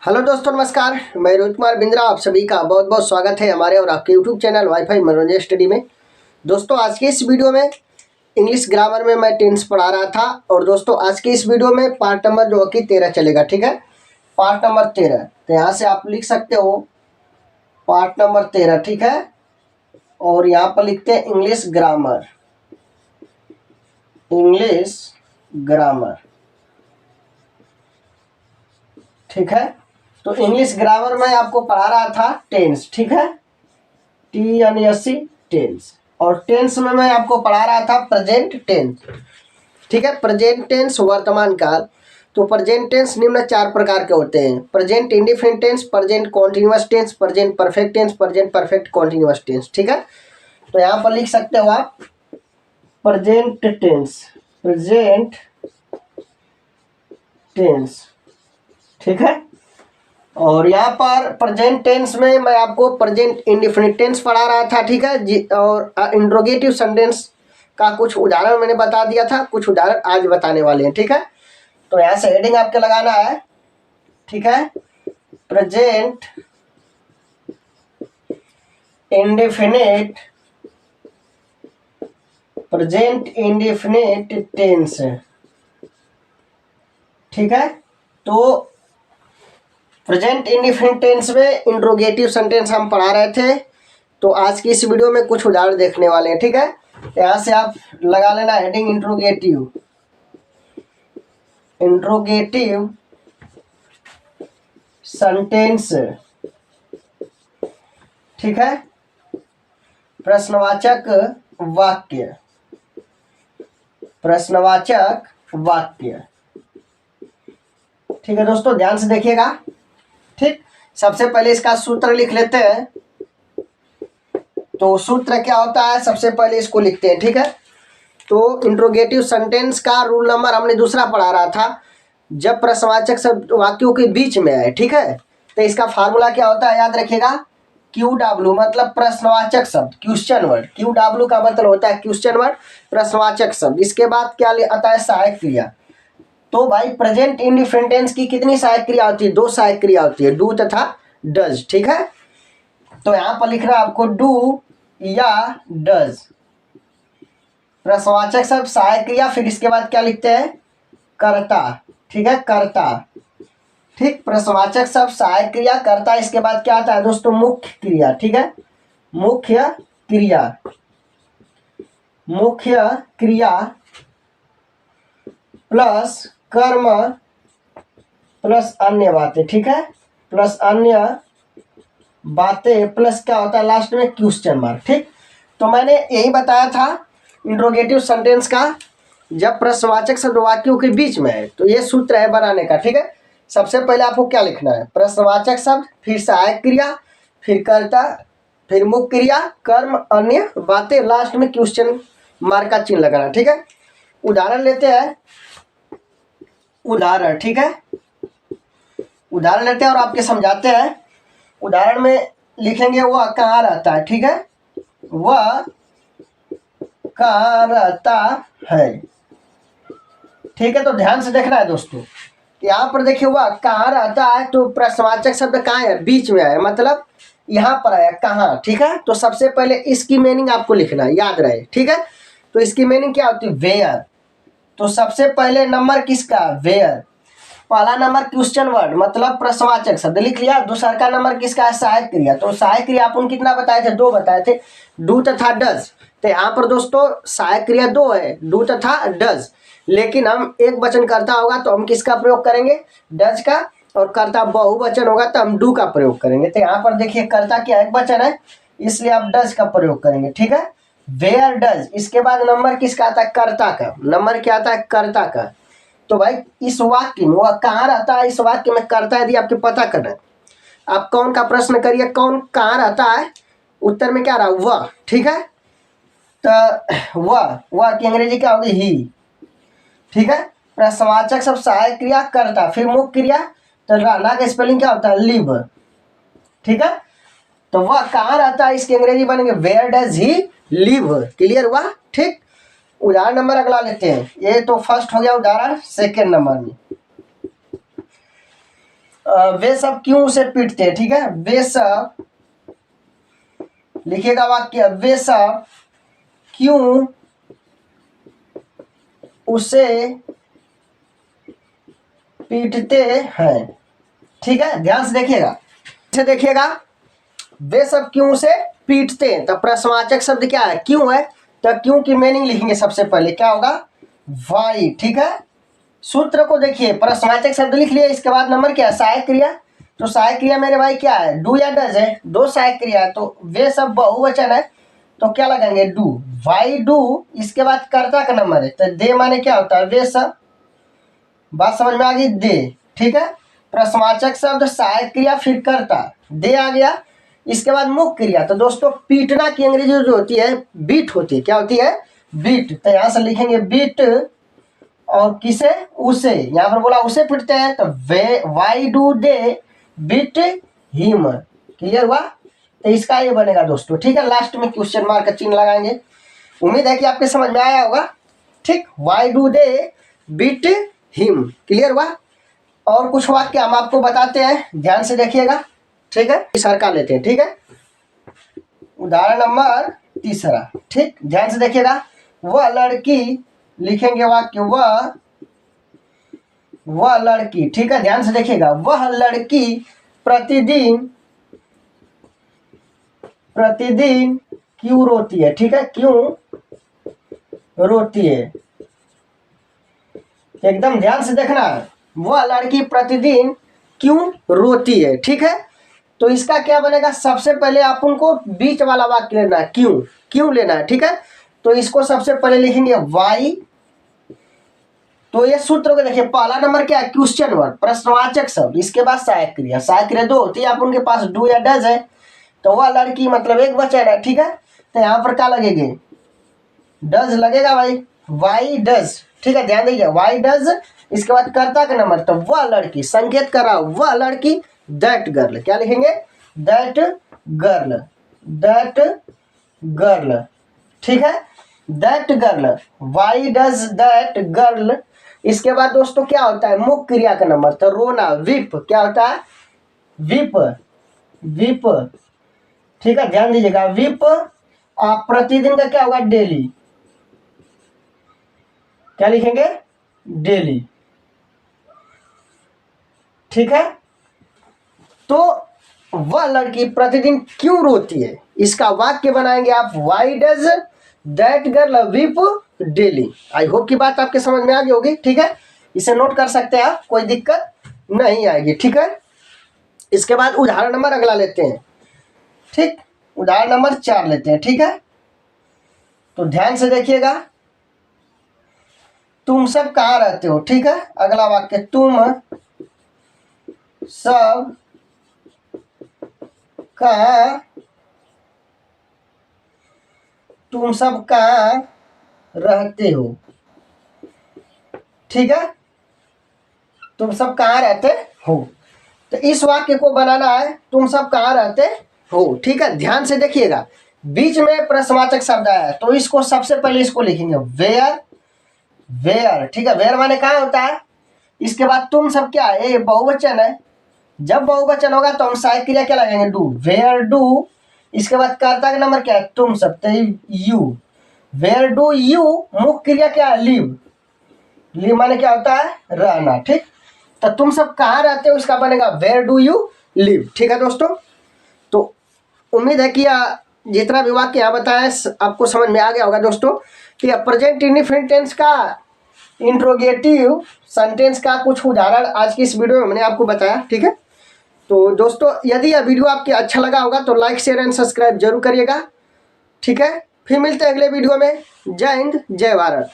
Hello दोस्तों, नमस्कार। मैं रोहित कुमार बिंद्रा, आप सभी का बहुत बहुत स्वागत है हमारे और आपके यूट्यूब चैनल वाईफाई मनोरंजन स्टडी में। दोस्तों, आज के इस वीडियो में इंग्लिश ग्रामर में मैं टेंस पढ़ा रहा था। और दोस्तों, आज के इस वीडियो में पार्ट नंबर जो कि 13 चलेगा। ठीक है, पार्ट नंबर 13। तो यहाँ से आप लिख सकते हो पार्ट नंबर 13। ठीक है, और यहाँ पर लिखते हैं इंग्लिश ग्रामर। इंग्लिश ग्रामर, ठीक है। तो इंग्लिश ग्रामर में आपको पढ़ा रहा था टेंस। ठीक है, TNSE टेंस। और टेंस में मैं आपको पढ़ा रहा था प्रेजेंट टेंस। ठीक है, प्रेजेंट टेंस वर्तमान काल। तो प्रेजेंट टेंस निम्न 4 प्रकार के होते हैं: present indefinite tense, present continuous tense, present perfect tense, present perfect continuous tense. ठीक है, तो यहाँ पर लिख सकते हो आप प्रेजेंट टेंस। प्रेजेंट टेंस, ठीक है। और यहाँ पर प्रेजेंट टेंस में मैं आपको प्रेजेंट इंडिफिनिट टेंस पढ़ा रहा था। ठीक है जी। और इंट्रोगेटिव सेंटेंस का कुछ उदाहरण मैंने बता दिया था, कुछ उदाहरण आज बताने वाले हैं। ठीक है, तो यहाँ से हेडिंग आपके लगाना है। ठीक है, present indefinite, present indefinite tense. ठीक है, तो प्रेजेंट इंडिफिनिट टेंस में इंट्रोगेटिव सेंटेंस हम पढ़ा रहे थे। तो आज की इस वीडियो में कुछ उदाहरण देखने वाले हैं। ठीक है, यहाँ से आप लगा लेना हेडिंग इंट्रोगेटिव। इंट्रोगेटिव सेंटेंस, ठीक है। प्रश्नवाचक वाक्य, प्रश्नवाचक वाक्य। ठीक है दोस्तों, ध्यान से देखिएगा। ठीक, सबसे पहले इसका सूत्र लिख लेते हैं। तो सूत्र क्या होता है, सबसे पहले इसको लिखते हैं। ठीक है, तो इंट्रोगेटिव सेंटेंस का रूल नंबर हमने दूसरा पढ़ा रहा था, जब प्रश्नवाचक शब्द वाक्यों के बीच में आए। ठीक है, तो इसका फार्मूला क्या होता है, याद रखिएगा। QW मतलब प्रश्नवाचक शब्द, क्वेश्चन वर्ड। QW का मतलब होता है क्वेश्चन वर्ड, प्रश्नवाचक शब्द। इसके बाद क्या आता है, सहायक क्रिया। तो भाई प्रेजेंट इंडिफिनिट टेंस की कितनी सहायक क्रिया होती है, 2 सहायक क्रिया होती है, डू तथा डज। ठीक है, तो यहां पर लिखना आपको डू या डज। प्रश्नवाचक शब्द, सहायक क्रिया, फिर इसके बाद क्या लिखते हैं, कर्ता। ठीक है, कर्ता। ठीक, प्रश्नवाचक शब्द, सहायक क्रिया, कर्ता। इसके बाद क्या आता है दोस्तों, मुख्य क्रिया। ठीक है, मुख्य क्रिया। मुख्य क्रिया प्लस कर्म प्लस अन्य बातें। ठीक है, प्लस अन्य बातें, प्लस क्या होता है लास्ट में, क्वेश्चन मार्क। ठीक, तो मैंने यही बताया था इंट्रोगेटिव सेंटेंस का, जब प्रश्नवाचक शब्द वाक्यों के बीच में है। तो ये सूत्र है बनाने का। ठीक है, सबसे पहले आपको क्या लिखना है, प्रश्नवाचक शब्द, फिर सहायक क्रिया, फिर कर्ता, फिर मुख्य क्रिया, कर्म, अन्य बातें, लास्ट में क्वेश्चन मार्क का चिन्ह लगाना। ठीक है, उदाहरण लेते हैं। उदाहरण, ठीक है, उदाहरण लेते हैं और आपके समझाते हैं। उदाहरण में लिखेंगे वह कहाँ रहता है। ठीक है, वह कहाँ रहता है। ठीक है, तो ध्यान से देखना है दोस्तों। यहाँ पर देखिए वह कहाँ रहता है, तो प्रश्नवाचक शब्द कहाँ है, बीच में आया, मतलब यहाँ पर आया कहाँ। ठीक है, तो सबसे पहले इसकी मीनिंग आपको लिखना है, याद रहे। ठीक है, तो इसकी मीनिंग क्या होती है, वेयर। तो सबसे पहले नंबर किसका, वेयर। पहला नंबर क्वेश्चन वर्ड मतलब प्रश्नवाचक शब्द लिख लिया। दूसरा का नंबर किसका है, सहायक क्रिया। तो सहायक क्रिया अपन कितना बताए थे, 2 बताए थे, डू तथा डज। तो यहाँ पर दोस्तों सहायक क्रिया 2 है, डू तथा डज। लेकिन हम एक वचन करता होगा तो हम किसका प्रयोग करेंगे, डज का। और कर्ता बहुवचन होगा तो हम डू का प्रयोग करेंगे। तो यहाँ पर देखिए कर्ता क्या एक वचन है, इसलिए आप डज का प्रयोग करेंगे। ठीक है, वेयर डज। इसके बाद नंबर किसका आता है, कर्ता का। नंबर क्या आता है, कर्ता का। तो भाई इस वाक्य में वह कहाँ रहता है, इस वाक्य में कर्ता यदि आपके पता करना है, आप कौन का प्रश्न करिए, कौन कहाँ रहता है, उत्तर में क्या रहा, वह। ठीक है, तो वह की अंग्रेजी क्या होगी, ही। ठीक है, प्रश्नवाचक सब, सहायक क्रिया, कर्ता, फिर मुख्य क्रिया। तो रहना का स्पेलिंग क्या होता है, लिव। ठीक है, तो वह कहाँ रहता है, इसकी अंग्रेजी बनेंगे where does he live. Clear हुआ। ठीक, उदाहरण नंबर अगला लेते हैं। ये तो फर्स्ट हो गया उदाहरण। सेकेंड नंबर में वे सब क्यों उसे पीटते हैं, ठीक है। वे सब लिखिएगा वाक्य, वे सब क्यों उसे पीटते हैं, ठीक है। ध्यान से देखिएगा, इसे देखिएगा, वे सब क्यों उसे पीटते हैं। तो प्रश्नवाचक शब्द क्या है, क्यों है। तो क्यों की मीनिंग लिखेंगे सबसे पहले, क्या होगा, वाई, ठीक है। सूत्र को देखिए, प्रश्नवाचक शब्द लिख लिया, इसके बाद नंबर क्या है, सहायक क्रिया। तो सहायक क्रिया मेरे भाई क्या है, डू या डज है, दो सहायक क्रिया है। तो वे सब बहुवचन है, तो क्या लगाएंगे, डू, वाई डू। इसके बाद कर्ता का नंबर है, तो दे माने क्या होता है, वे सब। बात समझ में आ गई, दे, ठीक है। प्रश्नवाचक शब्द, सहायक क्रिया, फिर कर्ता, दे आ गया। इसके बाद मुख्य क्रिया। तो दोस्तों पीटना की अंग्रेजी जो होती है बीट होती है, क्या होती है, बीट। तो यहां से लिखेंगे बीट, और किसे, उसे। यहां पर बोला उसे पीटते हैं, तो वे why do they beat him, clear हुआ। तो इसका ये बनेगा दोस्तों, ठीक है। लास्ट में क्वेश्चन मार्क का चिन्ह लगाएंगे। उम्मीद है कि आपके समझ में आया होगा, ठीक। Why do they beat him, clear हुआ। और कुछ वाक्य हम आपको बताते हैं, ध्यान से देखिएगा, ठीक है। सरका लेते हैं, ठीक है। उदाहरण नंबर 3, ठीक, ध्यान से देखिएगा। वह लड़की, लिखेंगे वाक्य, वह लड़की, ठीक है। ध्यान से देखिएगा, वह लड़की प्रतिदिन क्यों रोती है, ठीक है, क्यों रोती है, एकदम ध्यान से देखना है। वह लड़की प्रतिदिन क्यों रोती है, ठीक है। तो इसका क्या बनेगा, सबसे पहले आप उनको बीच वाला वाक्य लेना है, क्यों लेना है, ठीक है। तो इसको सबसे पहले लिखेंगे वाई। तो ये सूत्र को देखिए, पहला नंबर क्या है, क्वेश्चन वर्ड, प्रश्नवाचक शब्द। इसके बाद सहायक क्रिया, सहायक क्रिया दो होती है, आप उनके पास डू या डज है। तो वह लड़की मतलब एक वचन है, ठीक है। तो यहाँ पर क्या लगेगी, डज लगेगा भाई, वाई डज, ठीक है। ध्यान दीजिए, वाई डज। इसके बाद कर्ता का नंबर, तो वह लड़की, संकेत कर रहा हूं, वह लड़की, दैट गर्ल, क्या लिखेंगे, दैट गर्ल, ठीक है। That girl, why does that girl. इसके बाद दोस्तों क्या होता है, मुख्य क्रिया का नंबर, तो रोना, विप, क्या होता है, विप, ठीक है। ध्यान दीजिएगा, विप। आप प्रतिदिन का क्या होगा, डेली, क्या लिखेंगे, डेली, ठीक है। तो वह लड़की प्रतिदिन क्यों रोती है, इसका वाक्य बनाएंगे आप, why does that girl weep daily. I hope की बात आपके समझ में आ गई होगी, ठीक है। इसे नोट कर सकते हैं आप, कोई दिक्कत नहीं आएगी, ठीक है। इसके बाद उदाहरण नंबर अगला लेते हैं, ठीक, उदाहरण नंबर 4 लेते हैं, ठीक है। तो ध्यान से देखिएगा, तुम सब कहाँ रहते हो, ठीक है। अगला वाक्य, तुम सब कहाँ रहते हो, ठीक है। तुम सब कहाँ रहते हो। तो इस वाक्य को बनाना है, तुम सब कहाँ रहते हो, ठीक है। ध्यान से देखिएगा, बीच में प्रश्नवाचक शब्द आया है, तो इसको सबसे पहले इसको लिखेंगे वेयर, ठीक है। वेयर माने कहाँ होता है। इसके बाद तुम सब क्या है, ये बहुवचन है। जब बहुवचन होगा तो हम सहायक क्रिया क्या लगेंगे, डू, वेयर डू। इसके बाद कर्ता का नंबर क्या है, तुम सब, तो यू, वेयर डू यू। मुख्य क्रिया क्या है, लिव माने क्या होता है, रहना, ठीक। तो तुम सब कहाँ रहते हो, इसका बनेगा वेयर डू यू लिव, ठीक है दोस्तों। तो उम्मीद है कि जितना भी वाक्य यहाँ बताया आपको समझ में आ गया होगा दोस्तों। कि प्रेजेंट इंडेफिनिट टेंस का, इंट्रोगेटिव सेंटेंस का कुछ उदाहरण आज की इस वीडियो में मैंने आपको बताया, ठीक है। तो दोस्तों यदि यह वीडियो आपके अच्छा लगा होगा तो लाइक शेयर एंड सब्सक्राइब जरूर करिएगा, ठीक है। फिर मिलते हैं अगले वीडियो में। जय हिंद, जय भारत।